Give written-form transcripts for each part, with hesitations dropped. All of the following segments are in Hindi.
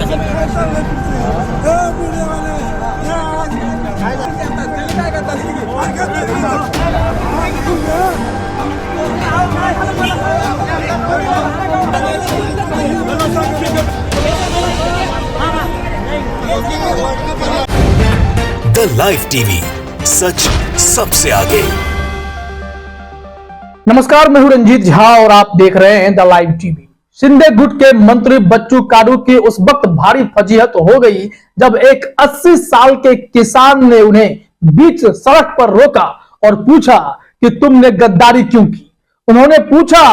द लाइव टीवी, सच सबसे आगे। नमस्कार, मैं हूं रंजीत झा और आप देख रहे हैं द लाइव टीवी। शिंदे गुट के मंत्री बच्चू काडू की उस वक्त भारी फजीहत हो गई जब एक 80 साल के किसान ने उन्हें बीच सड़क पर रोका और पूछा कि तुमने गद्दारी क्यों की। उन्होंने पूछा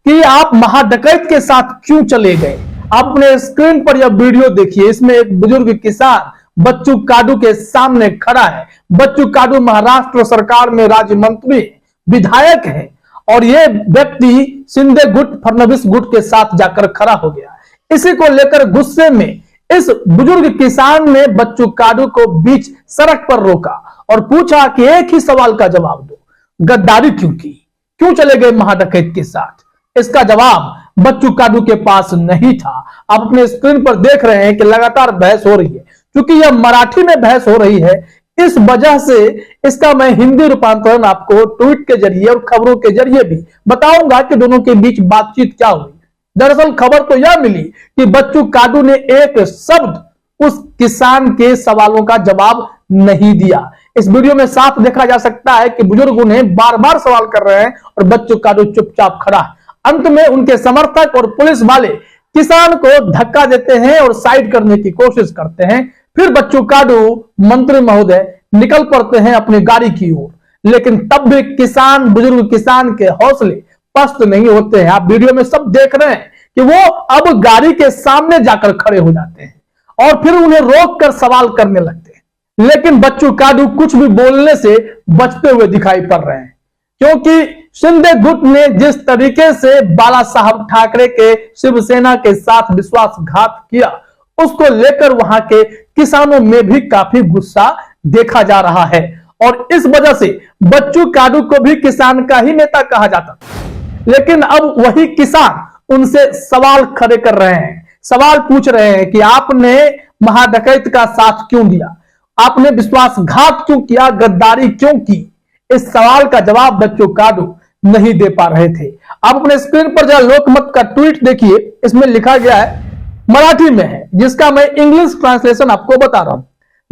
कि आप महाडकैत के साथ क्यों चले गए। आप अपने स्क्रीन पर यह वीडियो देखिए। इसमें एक बुजुर्ग किसान बच्चू काडू के सामने खड़ा है। बच्चू काडू महाराष्ट्र सरकार में राज्य मंत्री विधायक है और ये व्यक्ति शिंदे गुट फडणवीस गुट के साथ जाकर खड़ा हो गया। इसी को लेकर गुस्से में इस बुजुर्ग किसान ने बच्चू काडू को बीच सड़क पर रोका और पूछा कि एक ही सवाल का जवाब दो, गद्दारी क्यों की, क्यों चले गए महाडकैत के साथ। इसका जवाब बच्चू काडू के पास नहीं था। आप अपने स्क्रीन पर देख रहे हैं कि लगातार बहस हो रही है। क्योंकि यह मराठी में बहस हो रही है, इस वजह से इसका मैं हिंदी रूपांतरण आपको ट्वीट के जरिए और खबरों के जरिए भी बताऊंगा कि दोनों के बीच बातचीत क्या हुई। दरअसल खबर तो यह मिली कि बच्चू काडू ने एक शब्द उस किसान के सवालों का जवाब नहीं दिया। इस वीडियो में साफ देखा जा सकता है कि बुजुर्ग उन्हें बार बार सवाल कर रहे हैं और बच्चू काडू चुपचाप खड़ा है। अंत में उनके समर्थक और पुलिस वाले किसान को धक्का देते हैं और साइड करने की कोशिश करते हैं। फिर बच्चू काडू मंत्री महोदय निकल पड़ते हैं अपनी गाड़ी की ओर, लेकिन तब भी किसान, बुजुर्ग किसान के हौसले पस्त नहीं होते हैं। आप वीडियो में सब देख रहे हैं कि वो अब गाड़ी के सामने जाकर खड़े हो जाते हैं और फिर उन्हें रोक कर सवाल करने लगते हैं। लेकिन बच्चू काडू कुछ भी बोलने से बचते हुए दिखाई पड़ रहे हैं, क्योंकि शिंदे गुट ने जिस तरीके से बाला साहब ठाकरे के शिवसेना के साथ विश्वासघात किया, उसको लेकर वहां के किसानों में भी काफी गुस्सा देखा जा रहा है और इस वजह से बच्चू काडू को भी किसान का ही नेता कहा जाता। लेकिन अब वही किसान उनसे सवाल खड़े कर रहे हैं, सवाल पूछ रहे हैं कि आपने महाडकैत का साथ क्यों दिया, आपने विश्वासघात क्यों किया, गद्दारी क्यों की। इस सवाल का जवाब बच्चू काडू नहीं दे पा रहे थे। आप अपने स्क्रीन पर जरा लोकमत का ट्वीट देखिए। इसमें लिखा गया है, मराठी में है, जिसका मैं इंग्लिश ट्रांसलेशन आपको बता रहा हूं।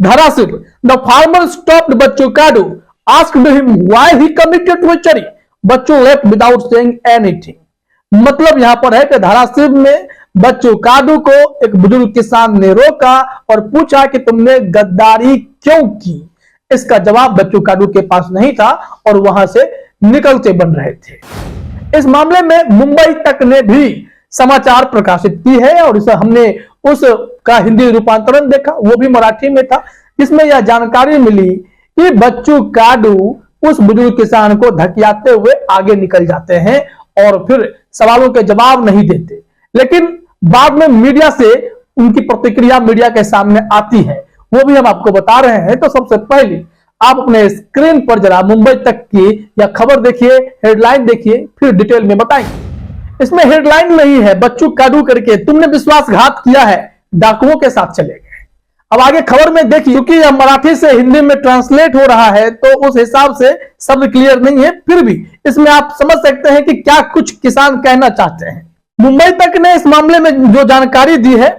Dharashiv, the farmer stopped Bachchu Kadu, asked him why he committed treachery, Bachchu left without saying anything. मतलब यहां पर है कि धाराशिव में बच्चू काडू को एक बुजुर्ग किसान ने रोका और पूछा कि तुमने गद्दारी क्यों की। इसका जवाब बच्चू काडू के पास नहीं था और वहां से निकलते बन रहे थे। इस मामले में मुंबई तक ने भी समाचार प्रकाशित की है और इसे हमने उसका हिंदी रूपांतरण देखा, वो भी मराठी में था, जिसमें यह जानकारी मिली कि बच्चू काडू उस बुजुर्ग किसान को धकियाते हुए आगे निकल जाते हैं और फिर सवालों के जवाब नहीं देते। लेकिन बाद में मीडिया से उनकी प्रतिक्रिया मीडिया के सामने आती है, वो भी हम आपको बता रहे हैं। तो सबसे पहले आप अपने स्क्रीन पर जरा मुंबई तक की यह खबर देखिए, हेडलाइन देखिए, फिर डिटेल में बताएंगे। इसमें हेडलाइन में ही है, बच्चू काडू करके तुमने विश्वासघात किया है, डाकुओं के साथ चले गए। अब आगे खबर में देखिए, क्योंकि यह मराठी से हिंदी में ट्रांसलेट हो रहा है तो उस हिसाब से शब्द क्लियर नहीं है, फिर भी इसमें आप समझ सकते हैं कि क्या कुछ किसान कहना चाहते हैं। मुंबई तक ने इस मामले में जो जानकारी दी है,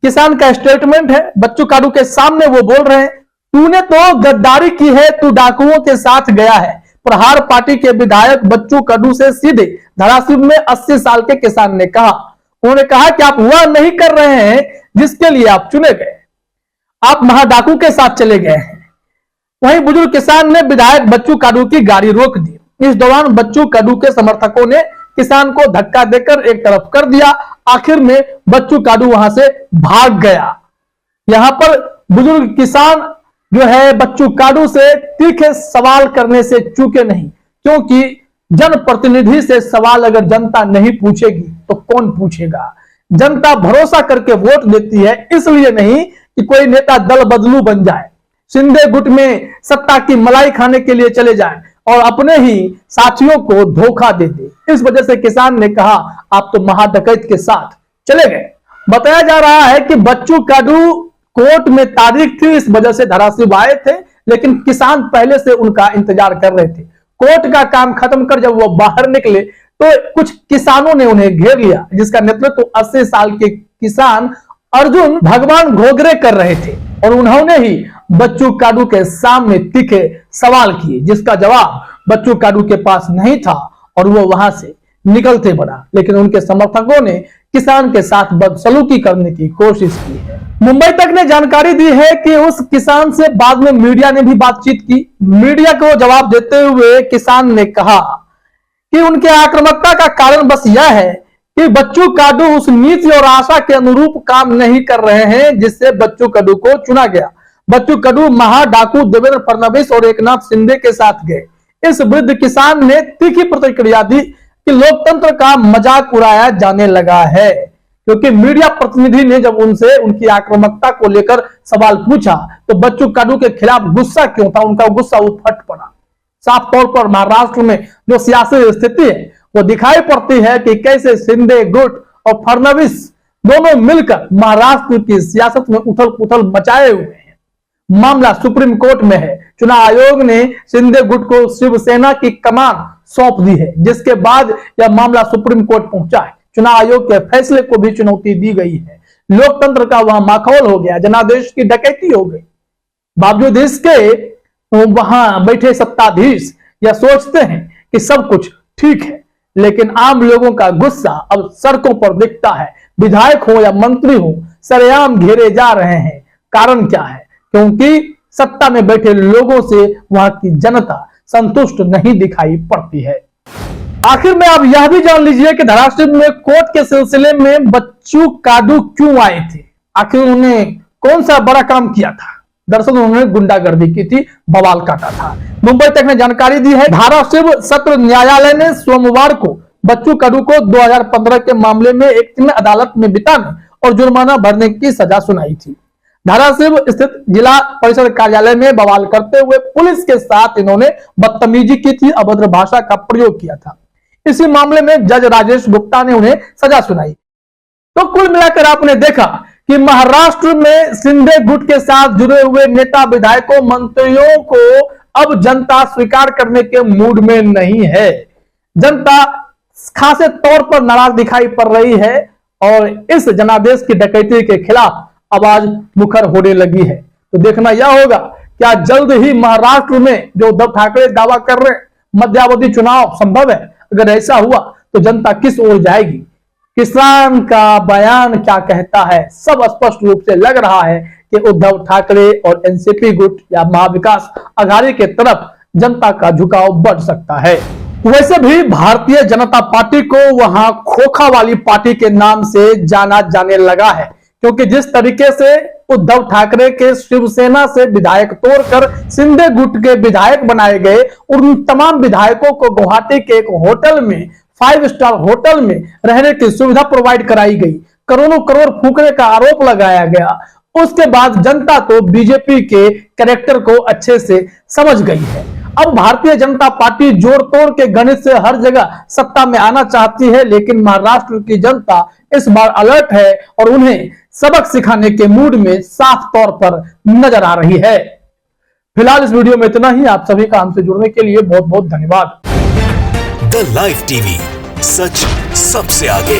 किसान का स्टेटमेंट है, बच्चू काडू के सामने वो बोल रहे हैं, तूने तो गद्दारी की है, तू डाकुओं के साथ गया है। प्रहार पार्टी के विधायक बच्चू काडू से सीधे धाराशिव में 80 साल के किसान ने कहा। उन्होंने कहा कि आप वह नहीं कर रहे हैं जिसके लिए आप चुने गए, आप महाडाकू के साथ चले गए हैं। वहीं बुजुर्ग किसान ने विधायक बच्चू काडू की गाड़ी रोक दी। इस दौरान बच्चू काडू के समर्थकों ने किसान को धक्का देकर एक तरफ कर दिया। आखिर में बच्चू काडू वहां से भाग गया। यहां पर बुजुर्ग किसान जो है बच्चू काडू से तीखे सवाल करने से चूके नहीं, क्योंकि जनप्रतिनिधि से सवाल अगर जनता नहीं पूछेगी तो कौन पूछेगा। जनता भरोसा करके वोट देती है, इसलिए नहीं कि कोई नेता दल बदलू बन जाए, शिंदे गुट में सत्ता की मलाई खाने के लिए चले जाए और अपने ही साथियों को धोखा दे दे। इस वजह से किसान ने कहा आप तो महाडकैत के साथ चले गए बताया जा रहा है कि बच्चू कडू कोर्ट में तारीख थी, इस वजह से धराशिव आए थे, लेकिन किसान पहले से उनका इंतजार कर रहे थे। कोर्ट का काम खत्म कर जब वो बाहर निकले तो कुछ किसानों ने उन्हें घेर लिया, जिसका नेतृत्व 80 साल के किसान अर्जुन भगवान घोगरे कर रहे थे और उन्होंने ही बच्चू कडू के सामने तीखे सवाल किए, जिसका जवाब बच्चू कडू के पास नहीं था और वो वहां से निकलते बना। लेकिन उनके समर्थकों ने किसान के साथ बदसलूकी करने की कोशिश की है। मुंबई तक ने जानकारी दी है कि उस किसान से बाद में मीडिया ने भी बातचीत की। मीडिया को जवाब देते हुए किसान ने कहा कि उनके आक्रामकता का कारण बस यह है कि बच्चू कडू उस नीति और आशा के अनुरूप काम नहीं कर रहे हैं जिससे बच्चू कडू को चुना गया। बच्चू कडू महाडाकू देवेंद्र फडणवीस और एकनाथ शिंदे के साथ गए। इस वृद्ध किसान ने तीखी प्रतिक्रिया दी कि लोकतंत्र का मजाक उड़ाया जाने लगा है, क्योंकि मीडिया प्रतिनिधि ने जब उनसे उनकी आक्रामकता को लेकर सवाल पूछा तो बच्चू कडू के खिलाफ गुस्सा क्यों था, उनका गुस्सा उफट पड़ा। साफ तौर पर महाराष्ट्र में जो सियासी स्थिति है वो दिखाई पड़ती है कि कैसे शिंदे गुट और फडणवीस दोनों मिलकर महाराष्ट्र की सियासत में उथल पुथल मचाए हुए हैं। मामला सुप्रीम कोर्ट में है। चुनाव आयोग ने शिंदे गुट को शिवसेना की कमान सौंप दी है, जिसके बाद यह मामला सुप्रीम कोर्ट पहुंचा है। चुनाव आयोग के फैसले को भी चुनौती दी गई है। लोकतंत्र का वहां माहौल हो गया, जनादेश की डकैती हो गई। बावजूद इसके वहां बैठे सत्ताधीश यह सोचते हैं कि सब कुछ ठीक है, लेकिन आम लोगों का गुस्सा अब सड़कों पर दिखता है। विधायक हो या मंत्री हो, सरेआम घेरे जा रहे हैं। कारण क्या है? क्योंकि सत्ता में बैठे लोगों से वहां की जनता संतुष्ट नहीं दिखाई पड़ती है। आखिर में आप यह भी जान लीजिए कि धराशिव में कोर्ट के सिलसिले में बच्चू कडू क्यों आए थे। आखिर उन्होंने कौन सा बड़ा काम किया था? दरअसल उन्होंने गुंडागर्दी की थी, बवाल काटा था। मुंबई तक ने जानकारी दी है, धाराशिव सत्र न्यायालय ने सोमवार को बच्चू कडू को 2015 के मामले में एक दिन अदालत में बिताने और जुर्माना भरने की सजा सुनाई थी। धाराशिव स्थित जिला परिषद कार्यालय में बवाल करते हुए पुलिस के साथ इन्होंने बदतमीजी की थी, अभद्र भाषा का प्रयोग किया था। इसी मामले में जज राजेश गुप्ता ने उन्हें सजा सुनाई। तो कुल मिलाकर आपने देखा कि महाराष्ट्र में शिंदे गुट के साथ जुड़े हुए नेता विधायकों मंत्रियों को अब जनता स्वीकार करने के मूड में नहीं है। जनता खासे तौर पर नाराज दिखाई पड़ रही है और इस जनादेश की डकैती के खिलाफ आवाज मुखर होने लगी है। तो देखना यह होगा क्या जल्द ही महाराष्ट्र में जो उद्धव ठाकरे दावा कर रहे हैं मध्यावधि चुनाव संभव है। अगर ऐसा हुआ तो जनता किस ओर जाएगी? किसान का बयान क्या कहता है? सब स्पष्ट रूप से लग रहा है कि उद्धव ठाकरे और एनसीपी गुट या महाविकास आघाड़ी के तरफ जनता का झुकाव बढ़ सकता है। वैसे भी भारतीय जनता पार्टी को वहां खोखा वाली पार्टी के नाम से जाना जाने लगा है, क्योंकि जिस तरीके से उद्धव ठाकरे के शिवसेना से विधायक तोड़कर शिंदे गुट के विधायक बनाए गए, उन तमाम विधायकों को गुवाहाटी के एक होटल में 5 स्टार होटल में रहने की सुविधा प्रोवाइड कराई गई, करोड़ों करोड़ फूकने का आरोप लगाया गया। उसके बाद जनता तो बीजेपी के कैरेक्टर को अच्छे से समझ गई है। अब भारतीय जनता पार्टी जोड़ तोड़ के गणित से हर जगह सत्ता में आना चाहती है, लेकिन महाराष्ट्र की जनता इस बार अलर्ट है और उन्हें सबक सिखाने के मूड में साफ तौर पर नजर आ रही है। फिलहाल इस वीडियो में इतना ही। आप सभी का हमसे जुड़ने के लिए बहुत बहुत धन्यवाद। द लाइव टीवी, सच सबसे आगे।